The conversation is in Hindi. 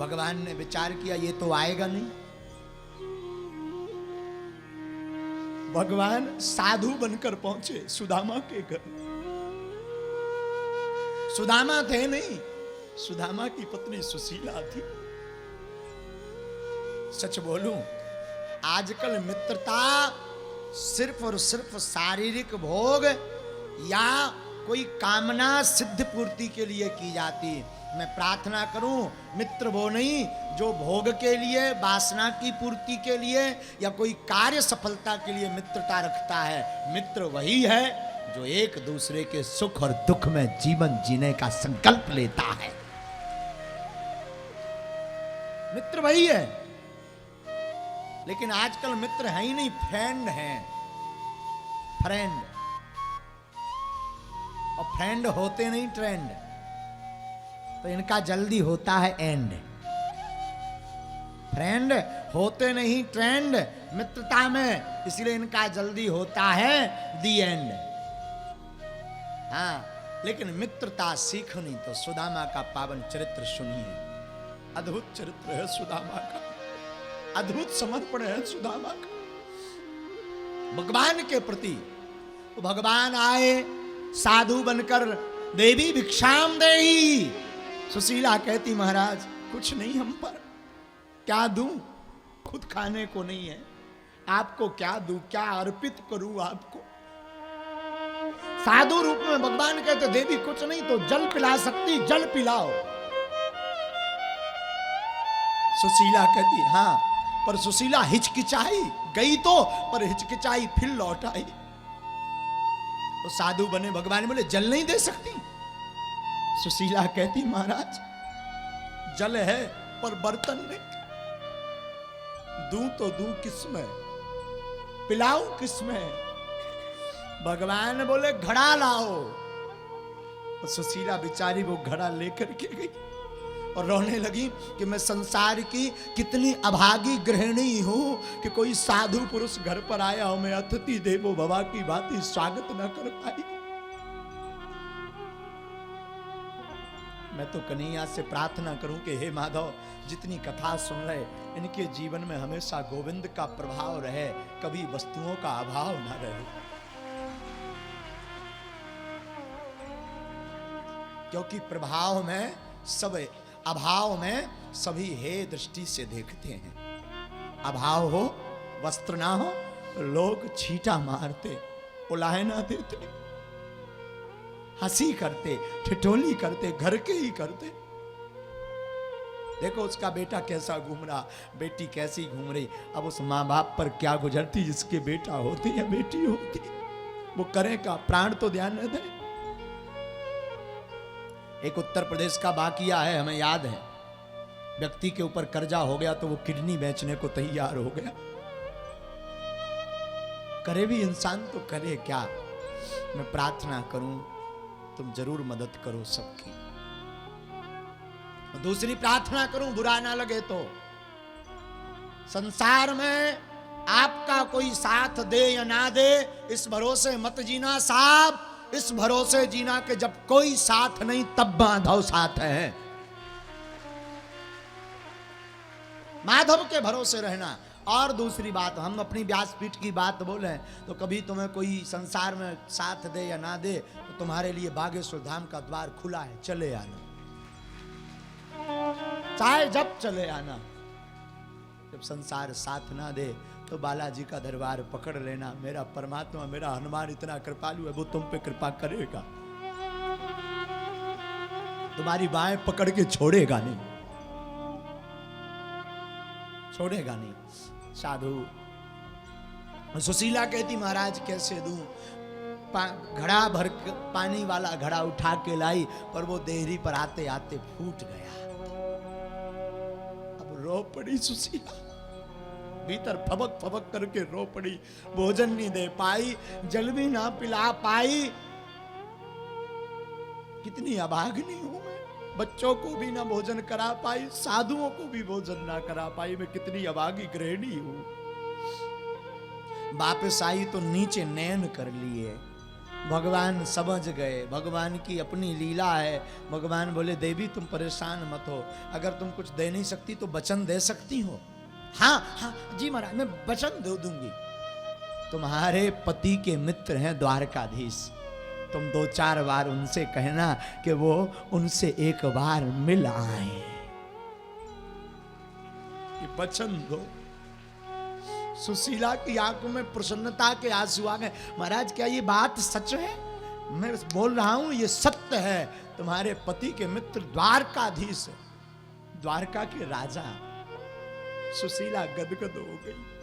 भगवान ने विचार किया ये तो आएगा नहीं। भगवान साधु बनकर पहुंचे सुदामा के घर। सुदामा थे नहीं, सुदामा की पत्नी सुशीला थी। सच बोलूं, आजकल मित्रता सिर्फ और सिर्फ शारीरिक भोग या कोई कामना सिद्ध पूर्ति के लिए की जाती। मैं प्रार्थना करूं, मित्र वो नहीं जो भोग के लिए, वासना की पूर्ति के लिए या कोई कार्य सफलता के लिए मित्रता रखता है। मित्र वही है जो एक दूसरे के सुख और दुख में जीवन जीने का संकल्प लेता है। मित्र वही है। लेकिन आजकल मित्र है ही नहीं, फ्रेंड हैं। फ्रेंड और फ्रेंड होते नहीं ट्रेंड, तो इनका जल्दी होता है एंड। फ्रेंड होते नहीं ट्रेंड मित्रता में, इसलिए इनका जल्दी होता है दी एंड। हाँ, लेकिन मित्रता सीखनी तो सुदामा का पावन चरित्र सुनिए। अद्भुत चरित्र है सुदामा का, अद्भुत समर्पण है सुदामा का भगवान के प्रति। तो भगवान आए साधु बनकर, देवी भिक्षाम देही। सुशीला कहती महाराज कुछ नहीं हम पर, क्या दूं, खुद खाने को नहीं है, आपको क्या दूं, क्या अर्पित करूं आपको। साधु रूप में भगवान कहते देवी कुछ नहीं तो जल पिला सकती, जल पिलाओ। सुशीला कहती हाँ, पर सुशीला हिचकिचाई, गई तो पर हिचकिचाई, फिर लौट आई। तो साधु बने भगवान बोले जल नहीं दे सकती। सुशीला कहती महाराज जल है पर बर्तन नहीं, दूं तो दूं किसमें, पिलाऊं किसमें। भगवान बोले घड़ा लाओ। तो सुशीला बेचारी वो घड़ा लेकर के गई और रोने लगी कि मैं संसार की कितनी अभागी गृहिणी हूं कि कोई साधु पुरुष घर पर आया हो, मैं अतिथि देवो भवा की भांति स्वागत न कर पाई। मैं तो कन्हैया से प्रार्थना करूं कि हे माधव, जितनी कथा सुन रहे इनके जीवन में हमेशा गोविंद का प्रभाव रहे, कभी वस्तुओं का अभाव न रहे। क्योंकि प्रभाव में सब, अभाव में सभी हे दृष्टि से देखते हैं। अभाव हो, वस्त्र ना हो, लोग छींटा मारते, उलाहे ना देते, हंसी करते, ठिठोली करते, घर के ही करते। देखो उसका बेटा कैसा घूम रहा, बेटी कैसी घूम रही। अब उस माँ बाप पर क्या गुजरती जिसके बेटा होती या बेटी होती, वो करे का प्राण तो ध्यान न दे। एक उत्तर प्रदेश का वाकया है, हमें याद है। व्यक्ति के ऊपर कर्जा हो गया तो वो किडनी बेचने को तैयार हो गया। करे भी इंसान तो करे क्या। मैं प्रार्थना करूं तुम जरूर मदद करो सबकी। दूसरी प्रार्थना करूं बुरा ना लगे तो, संसार में आपका कोई साथ दे या ना दे इस भरोसे मत जीना साहब। इस भरोसे जीना कि जब कोई साथ नहीं तब माधव साथ है। माधव के भरोसे रहना। और दूसरी बात, हम अपनी व्यासपीठ की बात बोले तो कभी तुम्हें कोई संसार में साथ दे या ना दे तो तुम्हारे लिए बागेश्वर धाम का द्वार खुला है, चले आना, चाहे जब चले आना। जब संसार साथ ना दे तो बालाजी का दरबार पकड़ लेना। मेरा परमात्मा, मेरा हनुमान इतना कृपालु है, वो तुम पे कृपा करेगा, तुम्हारी बाहें पकड़ के छोड़ेगा नहीं, छोड़ेगा नहीं। साधु सुशीला कहती महाराज कैसे दूं, घड़ा भर पानी वाला घड़ा उठा के लाई, पर वो देहरी पर आते आते फूट गया। अब रो पड़ी सुशीला, भीतर फबक फबक करके रो पड़ी। भोजन नहीं दे पाई, जल भी ना पिला पाई। कितनी अभागनी हूं मैं, बच्चों को भी ना भोजन करा पाई, साधुओं को भी भोजन ना करा पाई। मैं कितनी अभागी गृहिणी हूं। वापस आई तो नीचे नयन कर लिए, भगवान समझ गए, भगवान की अपनी लीला है। भगवान बोले देवी तुम परेशान मत हो, अगर तुम कुछ दे नहीं सकती तो वचन दे सकती हो। हाँ हाँ जी महाराज, मैं वचन दे दूंगी। तुम्हारे पति के मित्र हैं द्वारकाधीश, तुम 2-4 बार उनसे कहना कि वो उनसे एक बार मिल आए, ये वचन दो। सुशीला की आंखों में प्रसन्नता के आंसू आ गए। महाराज क्या ये बात सच है? मैं बोल रहा हूं ये सत्य है। तुम्हारे पति के मित्र द्वारकाधीश, द्वारका के राजा। सुशीला गदगद हो गई।